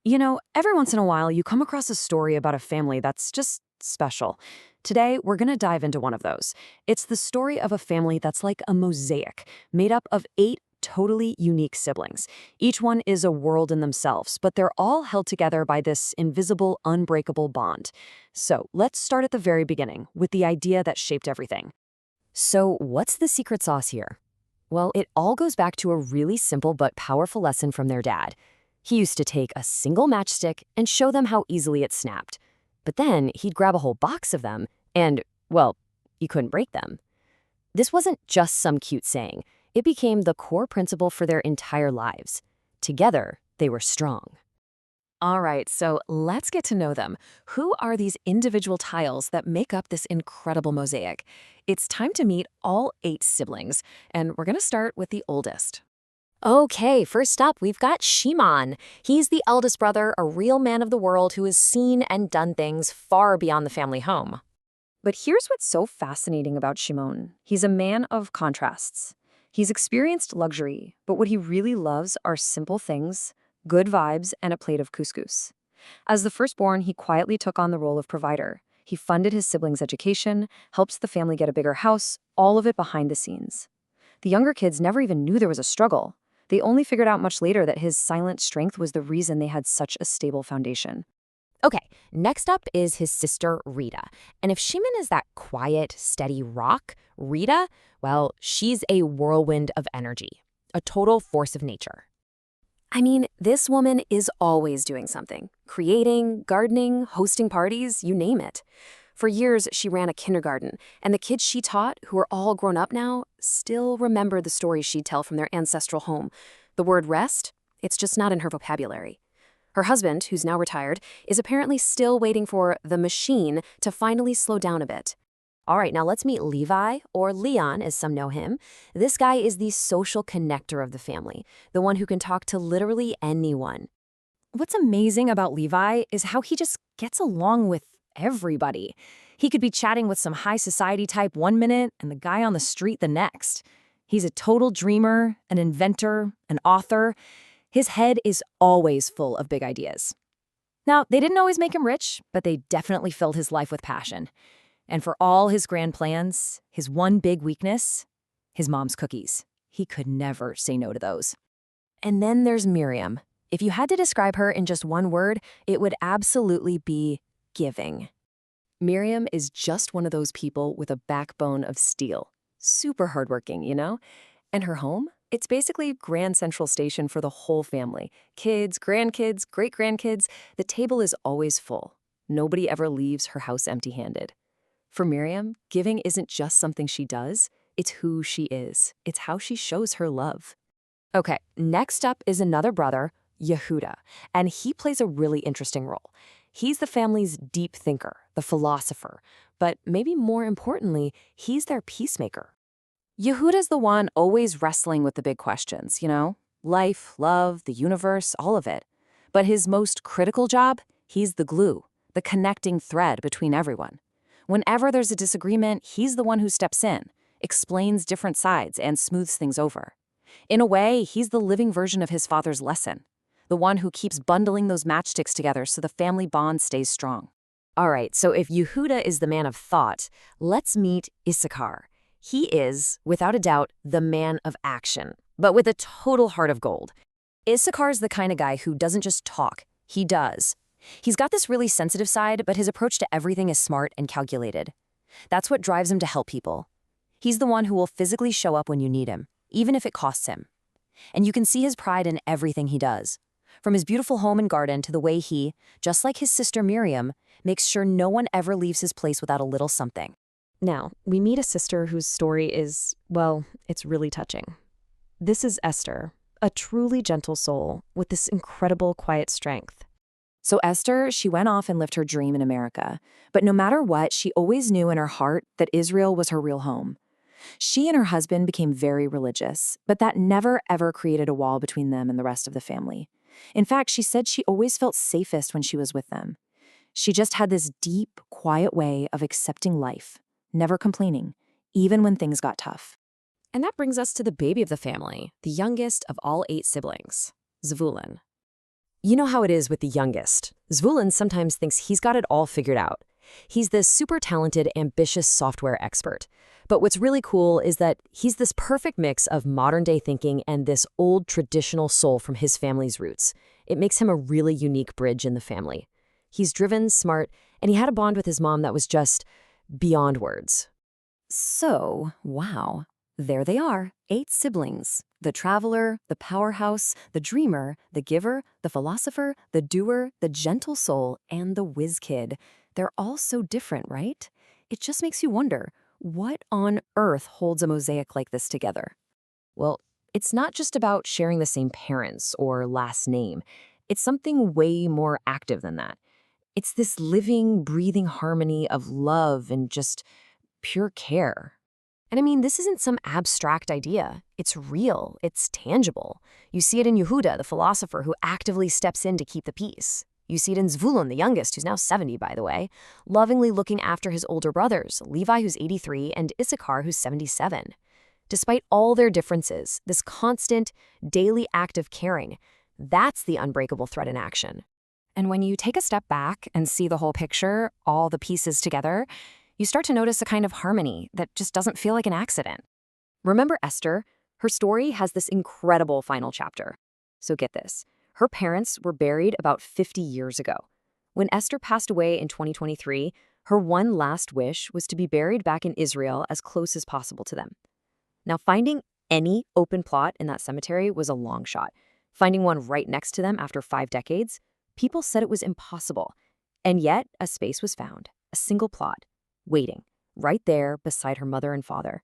Every once in a while, you come across a story about a family that's just special. Today, we're going to dive into one of those. It's the story of a family that's like a mosaic, made up of 8 totally unique siblings. Each one is a world in themselves, but they're all held together by this invisible, unbreakable bond. So let's start at the very beginning, with the idea that shaped everything. So, what's the secret sauce here? Well, it all goes back to a really simple but powerful lesson from their dad. He used to take a single matchstick and show them how easily it snapped. But then he'd grab a whole box of them and, well, you couldn't break them. This wasn't just some cute saying. It became the core principle for their entire lives. Together, they were strong. All right, so let's get to know them. Who are these individual tiles that make up this incredible mosaic? It's time to meet all 8 siblings, and we're going to start with the oldest. Okay, first up, we've got Shimon. He's the eldest brother, a real man of the world who has seen and done things far beyond the family home. But here's what's so fascinating about Shimon. He's a man of contrasts. He's experienced luxury, but what he really loves are simple things, good vibes, and a plate of couscous. As the firstborn, he quietly took on the role of provider. He funded his siblings' education, helped the family get a bigger house, all of it behind the scenes. The younger kids never even knew there was a struggle. They only figured out much later that his silent strength was the reason they had such a stable foundation. Okay, next up is his sister Rita. And if Shimon is that quiet, steady rock, Rita, well, she's a whirlwind of energy, a total force of nature. I mean, this woman is always doing something. Creating, gardening, hosting parties, you name it. For years, she ran a kindergarten, and the kids she taught, who are all grown up now, still remember the stories she'd tell from their ancestral home. The word rest, it's just not in her vocabulary. Her husband, who's now retired, is apparently still waiting for the machine to finally slow down a bit. All right, now let's meet Levi, or Leon as some know him. This guy is the social connector of the family, the one who can talk to literally anyone. What's amazing about Levi is how he just gets along with everybody. He could be chatting with some high society type one minute and the guy on the street the next. He's a total dreamer, an inventor, an author. His head is always full of big ideas. Now, they didn't always make him rich, but they definitely filled his life with passion. And for all his grand plans, his one big weakness, his mom's cookies. He could never say no to those. And then there's Miriam. If you had to describe her in just one word, it would absolutely be giving. Miriam is just one of those people with a backbone of steel. Super hardworking, And her home? It's basically Grand Central Station for the whole family. Kids, grandkids, great-grandkids. The table is always full. Nobody ever leaves her house empty-handed. For Miriam, giving isn't just something she does, it's who she is. It's how she shows her love. Okay, next up is another brother, Yehuda, and he plays a really interesting role. He's the family's deep thinker, the philosopher, but maybe more importantly, he's their peacemaker. Yehuda's the one always wrestling with the big questions, Life, love, the universe, all of it. But his most critical job, he's the glue, the connecting thread between everyone. Whenever there's a disagreement, he's the one who steps in, explains different sides, and smooths things over. In a way, he's the living version of his father's lesson, the one who keeps bundling those matchsticks together so the family bond stays strong. All right, so if Yehuda is the man of thought, let's meet Issachar. He is, without a doubt, the man of action, but with a total heart of gold. Issachar's the kind of guy who doesn't just talk, he does. He's got this really sensitive side, but his approach to everything is smart and calculated. That's what drives him to help people. He's the one who will physically show up when you need him, even if it costs him. And you can see his pride in everything he does. From his beautiful home and garden to the way he, just like his sister Miriam, makes sure no one ever leaves his place without a little something. Now, we meet a sister whose story is, well, it's really touching. This is Esther, a truly gentle soul with this incredible quiet strength. So Esther, she went off and lived her dream in America. But no matter what, she always knew in her heart that Israel was her real home. She and her husband became very religious, but that never ever created a wall between them and the rest of the family. In fact, she said she always felt safest when she was with them. She just had this deep, quiet way of accepting life, never complaining, even when things got tough. And that brings us to the baby of the family, the youngest of all 8 siblings, Zvulun. You know how it is with the youngest. Zvulun sometimes thinks he's got it all figured out. He's this super talented, ambitious software expert. But what's really cool is that he's this perfect mix of modern-day thinking and this old traditional soul from his family's roots. It makes him a really unique bridge in the family. He's driven, smart, and he had a bond with his mom that was just beyond words. So, wow, there they are, 8 siblings. The traveler, the powerhouse, the dreamer, the giver, the philosopher, the doer, the gentle soul, and the whiz kid. They're all so different, right? It just makes you wonder, what on earth holds a mosaic like this together? Well, it's not just about sharing the same parents or last name. It's something way more active than that. It's this living, breathing harmony of love and just pure care. And I mean, this isn't some abstract idea. It's real. It's tangible. You see it in Yehuda, the philosopher who actively steps in to keep the peace. You see it in Zvulun, the youngest, who's now 70, by the way, lovingly looking after his older brothers, Levi, who's 83, and Issachar, who's 77. Despite all their differences, this constant, daily act of caring, that's the unbreakable thread in action. And when you take a step back and see the whole picture, all the pieces together, you start to notice a kind of harmony that just doesn't feel like an accident. Remember Esther? Her story has this incredible final chapter. So get this. Her parents were buried about 50 years ago. When Esther passed away in 2023, her one last wish was to be buried back in Israel as close as possible to them. Now, finding any open plot in that cemetery was a long shot. Finding one right next to them after 5 decades, people said it was impossible. And yet, a space was found, a single plot, waiting, right there beside her mother and father.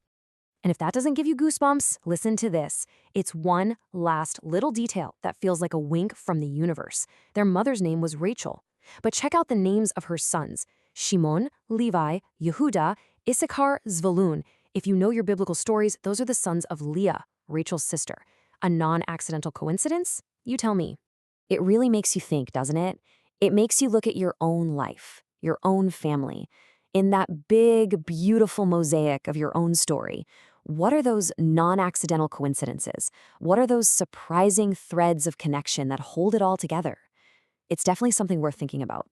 And if that doesn't give you goosebumps, listen to this. It's one last little detail that feels like a wink from the universe. Their mother's name was Rachel. But check out the names of her sons: Shimon, Levi, Yehuda, Issachar, Zvulun. If you know your biblical stories, those are the sons of Leah, Rachel's sister. A non-accidental coincidence? You tell me. It really makes you think, doesn't it? It makes you look at your own life, your own family. In that big, beautiful mosaic of your own story, what are those non-accidental coincidences? What are those surprising threads of connection that hold it all together? It's definitely something worth thinking about.